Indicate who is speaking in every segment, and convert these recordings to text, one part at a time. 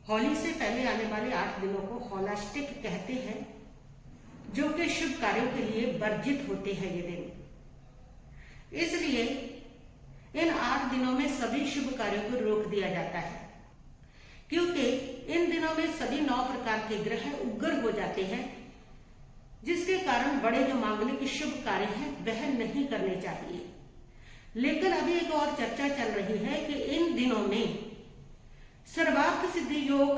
Speaker 1: होली से पहले आने वाले 8 दिनों को होलाष्टिक कहते हैं, जो कि शुभ कार्यों के लिए वर्जित होते हैं ये दिन। इसलिए इन 8 दिनों में सभी शुभ कार्यों को रोक दिया जाता है, क्योंकि इन दिनों में सभी 9 प्रकार के ग्रह उग्र हो जाते हैं, जिसके कारण बड़े जो मांगलिक शुभ कार्य हैं वह नहीं करने चाहिए। लेकिन अभी एक और चर्चा चल रही है कि इन दिनों में सर्वार्थ सिद्धि योग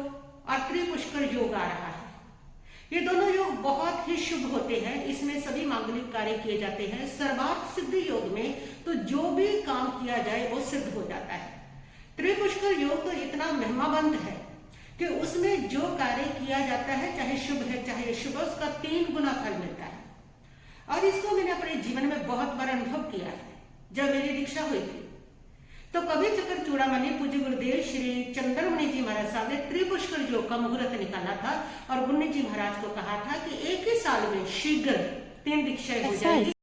Speaker 1: और त्रिपुष्कर योग आ रहा है। ये दोनों योग बहुत ही शुभ होते हैं, इसमें सभी मांगलिक कार्य किए जाते हैं। सर्वार्थ सिद्धि योग में तो जो भी काम किया जाए वो सिद्ध हो जाता है। त्रिपुष्कर योग तो इतना महिमाबंद है कि उसमें जो कार्य किया जाता है, चाहे शुभ है चाहे अशुभ, उसका 3 गुना फल मिलता है। और इसको मैंने अपने जीवन में बहुत बार अनुभव किया है। जब मेरी दीक्षा हुई थी तो कवि चक्र चूड़ामणि पूज्य गुरुदेव श्री चंद्रमणि जी महाराज साहब ने त्रिपुष्कर योग का मुहूर्त निकाला था और गुन्नी जी महाराज को कहा था कि एक ही साल में शीघ्र 3 दीक्षाएं हो जाएगी।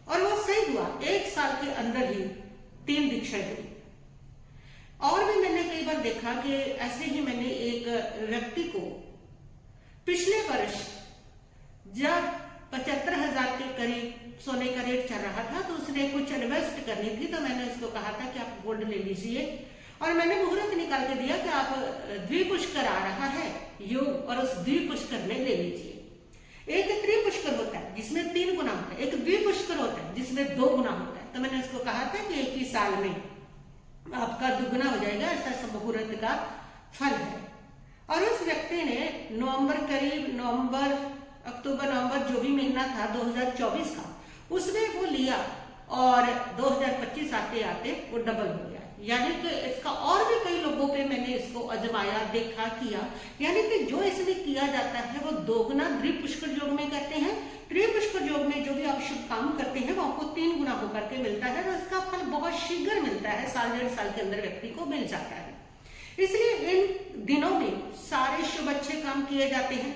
Speaker 1: और वो सही हुआ, 1 साल के अंदर ही 3 दीक्षाएं हुई। और भी मैंने कई बार देखा कि ऐसे ही मैंने एक व्यक्ति को पिछले वर्ष जब 75,000 के करीब सोने का रेट चल रहा था, तो उसने कुछ इन्वेस्ट करनी थी, तो मैंने उसको कहा था कि आप गोल्ड ले लीजिए। और मैंने मुहूर्त निकाल के दिया कि आप द्विपुष्कर आ रहा है योग, और उस द्विपुष्कर में ले लीजिए। एक त्रिपुष्कर होता है जिसमें 3 गुना होता है, एक द्विपुष्कर होता है जिसमें 2 गुना होता है। तो मैंने उसको कहा था कि एक ही साल में आपका दुगुना हो जाएगा, ऐसा मुहूर्त का फल है। और उस व्यक्ति ने नवंबर, अक्टूबर, नवंबर जो भी महीना था 2024 का, उसमें वो लिया और 2025 आते आते वो डबल हो गया। यानी कि इसका और भी कई लोगों पे मैंने इसको आजमाया, देखा, किया। यानी कि जो इसमें किया जाता है वो 2 गुना त्रिपुष्कर योग में करते हैं। त्रिपुष्कर योग में जो भी आप शुभ काम करते हैं वो आपको 3 गुना होकर के मिलता है, और इसका फल बहुत शीघ्र मिलता है, 1.5 साल के अंदर व्यक्ति को मिल जाता है। इसलिए इन दिनों में सारे शुभ अच्छे काम किए जाते हैं।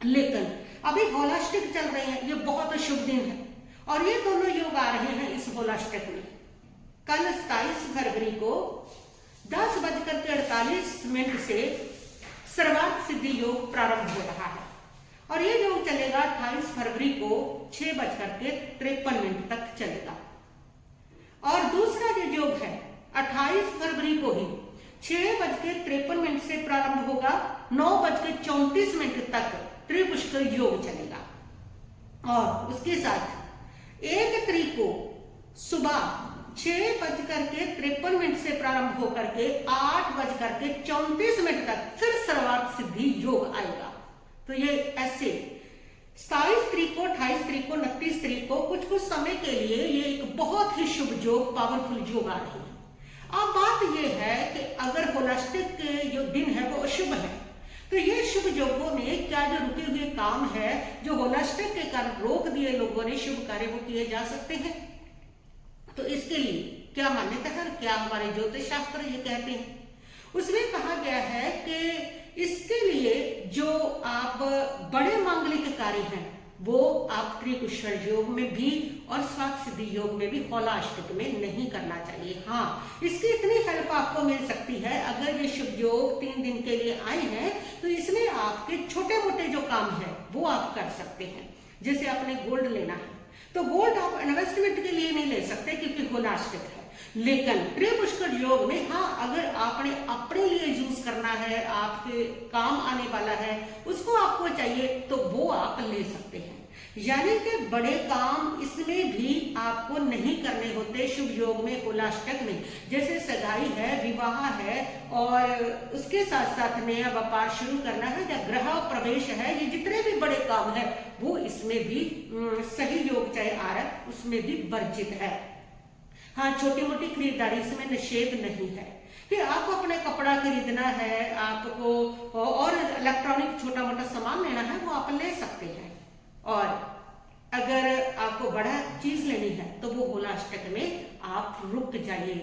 Speaker 1: लेकिन अभी होलाष्टिक चल रहे हैं, ये बहुत शुभ दिन है, और ये दोनों योग आ रहे हैं इस होलाष्टिक में। कल 27 फरवरी को 10:48 से सर्वार्थ सिद्धि योग प्रारंभ हो रहा है, और ये योग चलेगा 28 फरवरी को 6:53 तक चलेगा। और दूसरा जो योग है 28 फरवरी को ही 6:53 से प्रारंभ होगा, 9:34 तक त्रिपुष्कर योग चलेगा। और उसके साथ 1 तारीख को सुबह 6:53 से प्रारंभ होकर के 8:34 तक फिर सर्वार्थ सिद्धि योग आएगा। तो ये ऐसे 27 तारीख को, 28 तारीख को, 29 तारीख को कुछ समय के लिए ये एक बहुत ही शुभ योग, पावरफुल योग आ रही है। अब बात यह है कि अगर होलाष्टिक के जो दिन है वो अशुभ है, तो ये शुभ योगों में क्या जो रुके हुए काम है जो होलाष्टिक के कारण रोक दिए लोगों ने, शुभ कार्य वो किए जा सकते हैं। तो इसके लिए क्या मान्यता है, क्या हमारे ज्योतिष शास्त्र ये कहते हैं, उसमें कहा गया है कि इसके लिए जो आप बड़े मांगलिक कार्य हैं वो आप त्रिपुष्कर योग में भी और स्वार्थ सिद्धि योग में भी होलाष्टिक में नहीं करना चाहिए। हाँ, इसकी इतनी हेल्प आपको मिल सकती है, अगर ये शुभ योग 3 दिन के लिए आए हैं तो इसमें आपके छोटे मोटे जो काम है वो आप कर सकते हैं। जैसे आपने गोल्ड लेना है तो गोल्ड आप इन्वेस्टमेंट के लिए नहीं ले सकते क्योंकि होलाष्टिक है। लेकिन त्रिपुष्कर योग में हाँ, अगर आपने अपने लिए यूज करना है, आपके काम आने वाला है, उसको आपको चाहिए तो वो आप ले सकते हैं। यानी कि बड़े काम इसमें भी आपको नहीं करने होते शुभ योग में, होलाष्टक में। जैसे सगाई है, विवाह है, और उसके साथ साथ नया व्यापार शुरू करना है या गृह प्रवेश है, ये जितने भी बड़े काम है वो इसमें भी सही योग चाहे आ रहा है उसमें भी वर्जित है। हाँ, छोटी मोटी खरीदारी इसमें निषेध नहीं है कि आपको अपने कपड़ा खरीदना है, आपको और इलेक्ट्रॉनिक छोटा मोटा सामान लेना है वो आप ले सकते हैं। और अगर आपको बड़ा चीज लेनी है तो वो होलाष्टक में आप रुक जाइए,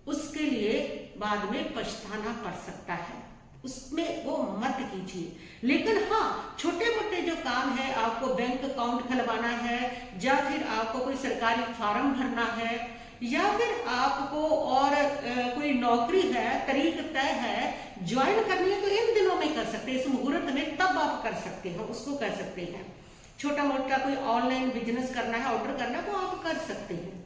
Speaker 1: उसके लिए बाद में पछताना पड़ सकता है, उसमें वो मत कीजिए। लेकिन हाँ, छोटे मोटे जो काम है, आपको बैंक अकाउंट खुलवाना है या फिर आपको कोई सरकारी फॉर्म भरना है या फिर आपको और कोई नौकरी है, तारीख तय है, ज्वाइन करनी है, तो इन दिनों में कर सकते हैं, इस मुहूर्त में तब आप कर सकते हैं, उसको कर सकते हैं। छोटा मोटा कोई ऑनलाइन बिजनेस करना है, ऑर्डर करना है, तो आप कर सकते हैं।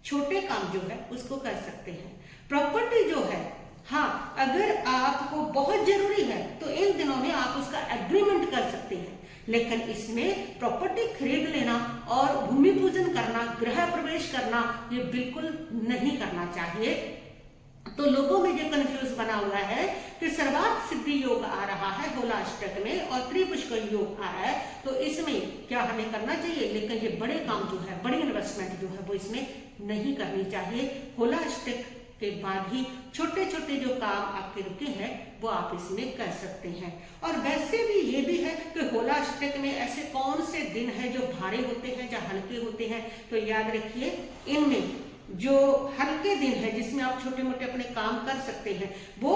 Speaker 1: छोटे काम जो है उसको कर सकते हैं। प्रॉपर्टी जो है, हाँ, अगर आपको बहुत जरूरी है तो इन दिनों में आप उसका एग्रीमेंट कर सकते हैं, लेकिन इसमें प्रॉपर्टी खरीद लेना और भूमि पूजन करना, गृह प्रवेश करना, ये बिल्कुल नहीं करना चाहिए। तो लोगों में ये कंफ्यूज बना हुआ है कि सर्वार्थ सिद्धि योग आ रहा है होलाष्टक में और त्रिपुष्कर योग आ रहा है, तो इसमें क्या हमें करना चाहिए, लेकिन ये बड़े काम जो है, बड़ी इन्वेस्टमेंट जो है वो इसमें नहीं करनी चाहिए। होलाष्टक के बाद ही छोटे छोटे जो काम आपके रुके हैं वो आप इसमें कर सकते हैं। और वैसे भी ये भी है कि होलाष्टक में ऐसे कौन से दिन है जो भारी होते हैं या हल्के होते हैं, तो याद रखिए इनमें जो हल्के दिन है जिसमें आप छोटे मोटे अपने काम कर सकते हैं वो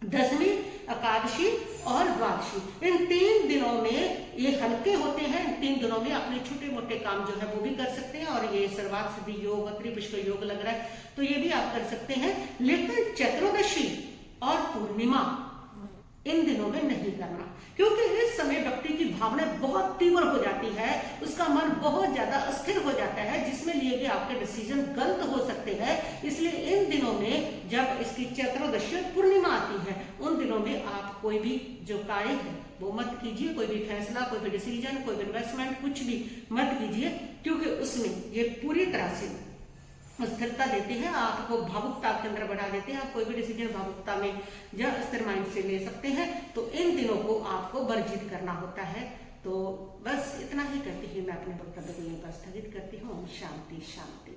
Speaker 1: दशमी, एकादशी और द्वादशी, इन 3 दिनों में ये हल्के होते हैं। इन 3 दिनों में अपने छोटे मोटे काम जो है वो भी कर सकते हैं। और ये सर्वार्थ सिद्धि योग, त्रिपुष्कर योग लग रहा है तो ये भी आप कर सकते हैं, लेकिन चतुर्दशी और पूर्णिमा इन दिनों में नहीं करना, क्योंकि इस समय व्यक्ति की भावनाएं बहुत तीव्र हो जाती है, उसका मन बहुत ज्यादा अस्थिर हो जाता है, जिसमें लिए गए आपके डिसीजन गलत हो सकते हैं। इसलिए इन दिनों में जब इसकी चतुर्दशी पूर्णिमा आती है उन दिनों में आप कोई भी जो कार्य है वो मत कीजिए, कोई भी फैसला, कोई भी डिसीजन, कोई भी इन्वेस्टमेंट, कुछ भी मत कीजिए, क्योंकि उसमें ये पूरी तरह से स्थिरता देते हैं, आपको भावुकता के अंदर बढ़ा देते हैं। आप कोई भी डिसीजन भावुकता में या स्थिर माइंड से ले सकते हैं, तो इन दिनों को आपको वर्जित करना होता है। तो बस इतना ही कहते हुए मैं अपने वक्तव्य को यहीं पर स्थगित करती हूँ। शांति शांति।